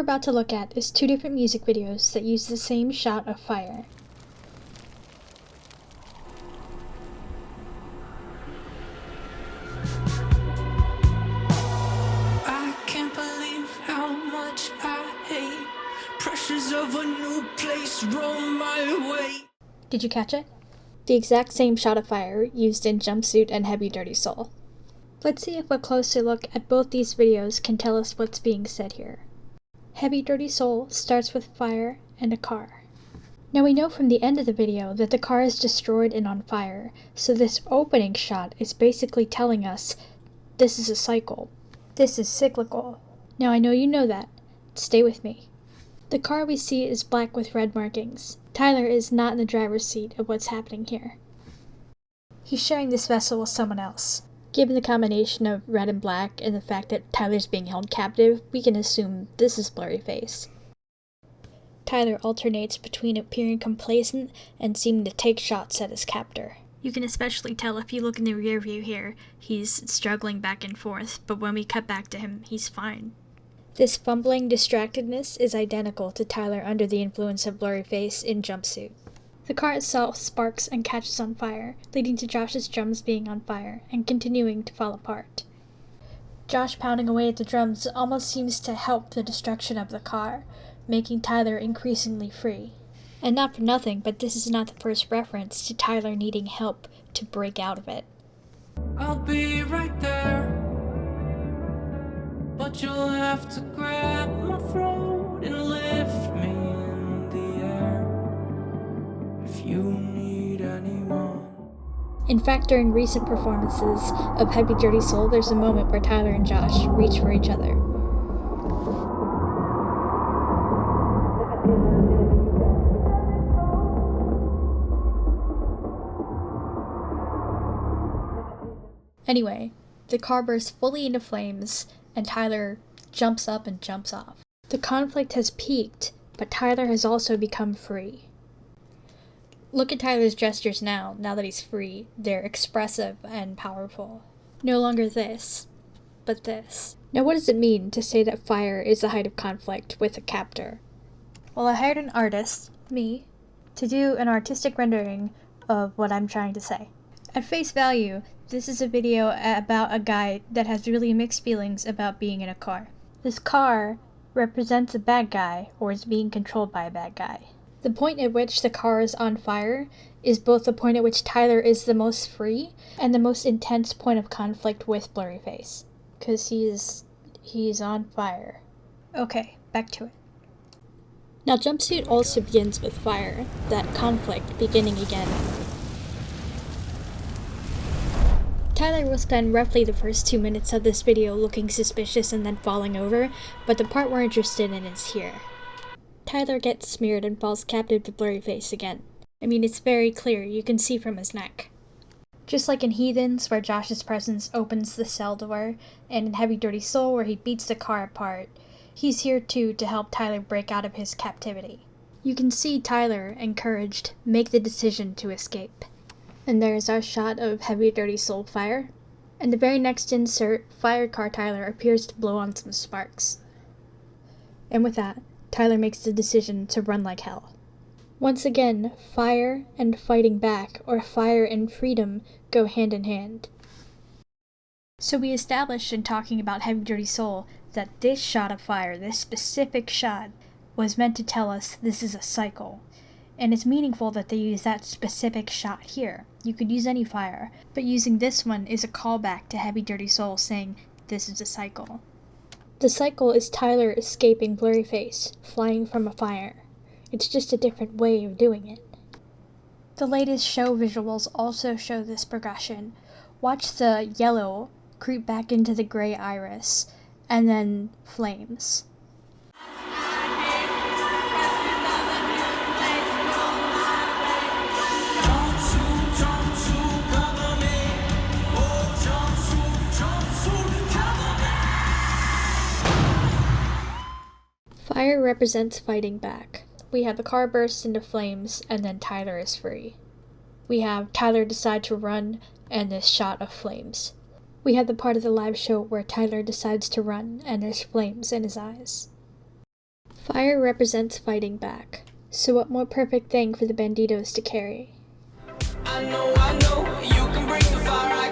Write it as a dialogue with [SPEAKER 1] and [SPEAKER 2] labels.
[SPEAKER 1] about to look at is two different music videos that use the same shot of fire.
[SPEAKER 2] I can't believe how much I hate pressures of a new place roll my way.
[SPEAKER 1] Did you catch it? The exact same shot of fire used in Jumpsuit and Heavy Dirty Soul. Let's see if a closer look at both these videos can tell us what's being said here. Heavy Dirty Soul starts with fire and a car. Now we know from the end of the video that the car is destroyed and on fire, so this opening shot is basically telling us this is a cycle. This is cyclical. Now I know you know that. Stay with me. The car we see is black with red markings. Tyler is not in the driver's seat of what's happening here. He's sharing this vessel with someone else. Given the combination of red and black and the fact that Tyler's being held captive, we can assume this is Blurryface. Tyler alternates between appearing complacent and seeming to take shots at his captor. You can especially tell if you look in the rear view here, he's struggling back and forth, but when we cut back to him, he's fine. This fumbling distractedness is identical to Tyler under the influence of Blurryface in Jumpsuit. The car itself sparks and catches on fire, leading to Josh's drums being on fire and continuing to fall apart. Josh pounding away at the drums almost seems to help the destruction of the car, making Tyler increasingly free. And not for nothing, but this is not the first reference to Tyler needing help to break out of it.
[SPEAKER 2] I'll be right there, but you'll have to grab my throat and lift me in the air if you need anyone.
[SPEAKER 1] In fact, during recent performances of Heavy Dirty Soul, there's a moment where Tyler and Josh reach for each other. Anyway, the car bursts fully into flames, and Tyler jumps up and jumps off. The conflict has peaked, but Tyler has also become free. Look at Tyler's gestures now that he's free. They're expressive and powerful. No longer this, but this. Now what does it mean to say that fire is the height of conflict with a captor? Well, I hired an artist, me, to do an artistic rendering of what I'm trying to say. At face value, this is a video about a guy that has really mixed feelings about being in a car. This car represents a bad guy or is being controlled by a bad guy. The point at which the car is on fire is both the point at which Tyler is the most free and the most intense point of conflict with Blurryface. Because he's on fire. Okay, back to it. Now Jumpsuit also begins with fire, that conflict beginning again. Tyler will spend roughly the first 2 minutes of this video looking suspicious and then falling over, but the part we're interested in is here. Tyler gets smeared and falls captive to Blurryface again. I mean, it's very clear, you can see from his neck. Just like in Heathens, where Josh's presence opens the cell door, and in Heavy Dirty Soul, where he beats the car apart, he's here too to help Tyler break out of his captivity. You can see Tyler, encouraged, make the decision to escape. And there's our shot of Heavy Dirty Soul fire. And the very next insert, Fire Car Tyler appears to blow on some sparks. And with that, Tyler makes the decision to run like hell. Once again, fire and fighting back, or fire and freedom, go hand in hand. So we established in talking about Heavy Dirty Soul that this shot of fire, this specific shot, was meant to tell us this is a cycle. And it's meaningful that they use that specific shot here. You could use any fire, but using this one is a callback to Heavy Dirty Soul saying, this is a cycle. The cycle is Tyler escaping Blurryface, flying from a fire. It's just a different way of doing it. The latest show visuals also show this progression. Watch the yellow creep back into the gray iris, and then flames. Fire represents fighting back. We have the car burst into flames, and then Tyler is free. We have Tyler decide to run, and this shot of flames. We have the part of the live show where Tyler decides to run, and there's flames in his eyes. Fire represents fighting back, so what more perfect thing for the Bandidos to carry?
[SPEAKER 2] I know, you can bring the fire.